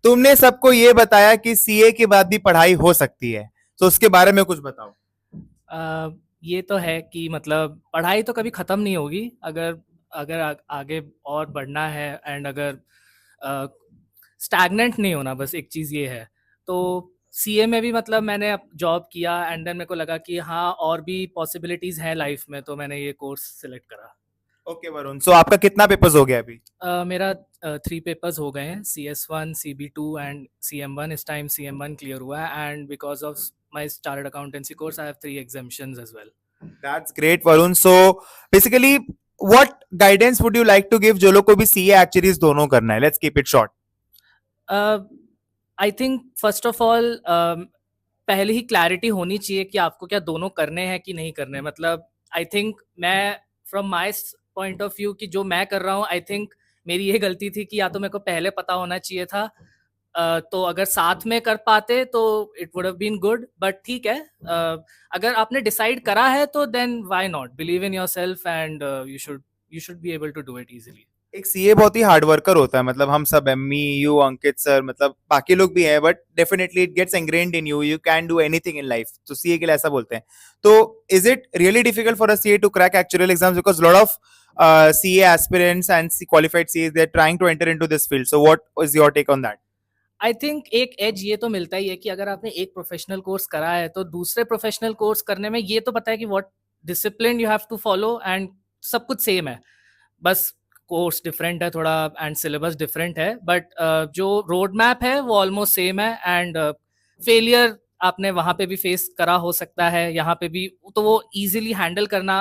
तुमने सबको ये बताया कि सीए के बाद भी पढ़ाई हो सकती है, तो उसके बारे में कुछ बताओ। अ, ये तो है कि मतलब पढ़ाई तो कभी ख़त्म नहीं होगी, अगर अगर आगे और बढ़ना है एंड अगर स्टैग्नेंट नहीं होना, बस एक चीज़ ये है। तो सीए में भी मतलब मैंने अब जॉब किया एंड देन मेरे को लगा कि हाँ, और भी पॉसिबिलिटीज़ हैं लाइफ में, तो मैंने ये कोर्स सेलेक्ट करा। ओके वरुण, सो आपका कितना पेपर्स हो गया अभी? मेरा 3 पेपर्स हो गए हैं, CS1, CB2 एंड CM1। इस टाइम CM1 क्लियर हुआ है and because of my chartered accountancy course I have 3 exemptions as well. That's great Varun. So basically what guidance would you like to give जो लोग को भी सीए एक्चुअली दोनों करना है? Let's keep it short. I think first of all पहले ही clarity होनी चाहिए कि आपको क्या दोनों करने हैं कि नहीं करने हैं। मतलब आई थिंक मैं from my point of view कि जो मैं कर रहा हूँ, आई थिंक मेरी ये गलती थी कि या तो मेरे को पहले पता होना चाहिए था। तो अगर साथ में कर पाते तो it would have been good, but ठीक है। अगर आपने डिसाइड करा है तो then why not believe in yourself and you should be able to do it easily. एक सीए बहुत ही हार्ड वर्कर होता है, मतलब हम सब, एमी, यू, अंकित सर, मतलब बाकी लोग भी हैं, but definitely it gets ingrained in you, you can do anything in life, तो सीए के लिए ऐसा बोलते हैं। तो is it really difficult for a CA to crack actual exams, because lot of CA aspirants and qualified CA they are trying to enter into this field, so what is your take on that? I think एक edge ये तो मिलता ही है कि अगर आपने एक professional course करा है तो दूसरे प्रोफेशनल कोर्स करने में ये तो पता है कि what discipline you have to follow and सब कुछ सेम है। बस कोर्स डिफरेंट है थोड़ा एंड सिलेबस डिफरेंट है, बट जो रोड मैप है वो ऑलमोस्ट सेम है एंड फेलियर आपने वहाँ पे भी फेस करा हो सकता है, यहाँ पे भी, तो वो इजीली हैंडल करना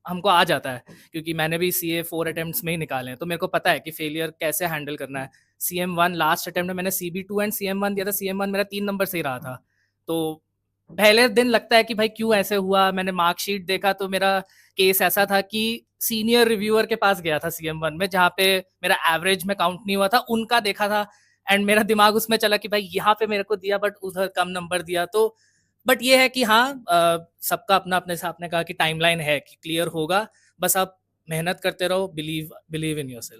हमको आ जाता है, क्योंकि मैंने भी CA 4 अटेम्प्ट्स में ही निकाले हैं, तो मेरे को पता है कि फेलियर कैसे हैंडल करना है। CM1 लास्ट अटेम्प्ट में मैंने CB2 एंड CM1 दिया था। CM1 मेरा 3 नंबर से ही रहा था। तो पहले दिन लगता है कि भाई क्यों ऐसे हुआ। मैंने मार्कशीट देखा तो मेरा केस ऐसा था कि सीनियर रिव्यूअर के पास गया था CM1 में, जहाँ पे मेरा एवरेज में काउंट नहीं हुआ था, उनका देखा था एंड मेरा दिमाग उसमें चला कि भाई यहाँ पे मेरे को दिया बट उधर कम नंबर दिया। तो बट ये है कि हाँ, सबका अपना अपने से आपने कहा कि टाइमलाइन है कि क्लियर होगा, बस आप मेहनत करते रहो, बिलीव बिलीव इन योरसेल्फ।